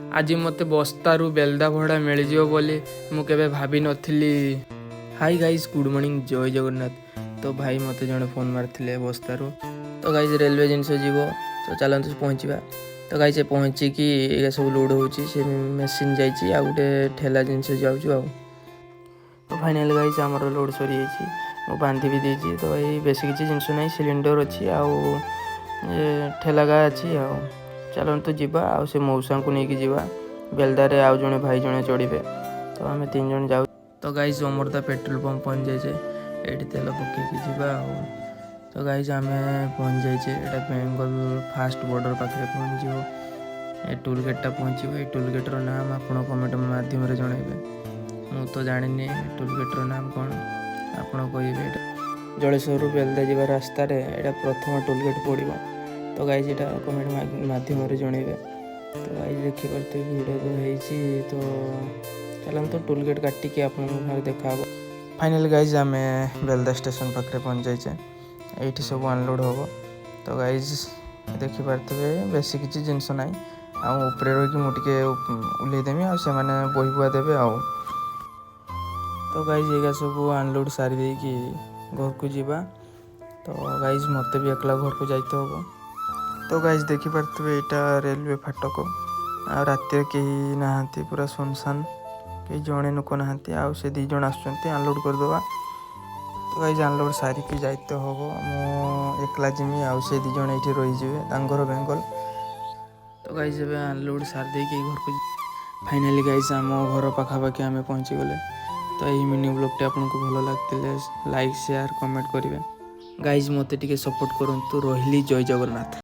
आज मते बस्तारू बेलदा भड़ा मिलଯିବ ବୋଲି ମୁଁ କେବେ ଭାବି ନଥିଲି। हाय गाइज गुड मॉर्निंग जय जगन्नाथ। तो भाई मते जड़े फोन मारते बस्तारू तो गाइज रेलवे जिनस जीव तो चलते पहुँचा। तो गाइज पहुँचिकी ये सब लोड हो मेसीन जाइए आ गोटे ठेला जिनस जाऊँ। तो फाइनाल गाइज आमर लोड सरी जाइए बांधी भी देती। तो भाई बेस किसी जिनस ना सिलिंडर अच्छी आउ ठेला गाँ अच्छी आ चलतु जीवा आ से मौसा को लेकिन जीवा बेलदारे आउ जड़े भाई जड़े चढ़े। तो आम 3 जन जाऊ। तो गाइज अमरदा पेट्रोल पंप पहुँच जाइए ये तेल पकईकी जावा। तो गाइज आम पहुँच जाइए ये बेंगल फास्ट बॉर्डर पाखे पहुँच ये टोल गेटा पहुँचो। ये टोल गेटर नाम आप कमेंट माध्यम जनइबे मु तो जानी टोल गेटर नाम कौन आपड़ कहे। जलेश्वर बेलदा जा रास्त प्रथम टोल गेट पड़ो। तो गाइज यहाँ कमेंट माध्यम जनइबे। तो गाइज देखिए भिड़ तो तो चलते टोल गेट काटिकी आप देखा। फाइनल गाइज आम बेलदा स्टेशन पाखे पहुँच जाइए ये सब अनलोड हम। तो गाइज देखिपे बेस किसी जिनस ना आउे रही मुझे उल्लेदेमी आने बही बुआ देवे आ। तो गाइज ये सब अनलोड सारी देकी घर को जीवा। तो गाइज मत भी एकला घर को जाते हम। तो गाइज देखिपे यहाँ रेलवे फाटक आ राति कहीं नहांती पूरा सुनसान कहीं जड़े लोक नहांती आ से 2 जन आनलोड करदे। तो गाइज आनलोड सारिकी जाते हम मु एकला जिमी आ से 2 जन ये रहीजे घर बेंगल। तो गाइज ए आनलोड सार देकी घर को फाइनाली गाइज आम घर पाखापाखि आम पहुँची गले। तो यही मिनी ब्लॉगटी आपको भल लगते लाइक शेयर कमेंट करेंगे। गाइज मत टे सपोर्ट करूँ। रही जय जगन्नाथ।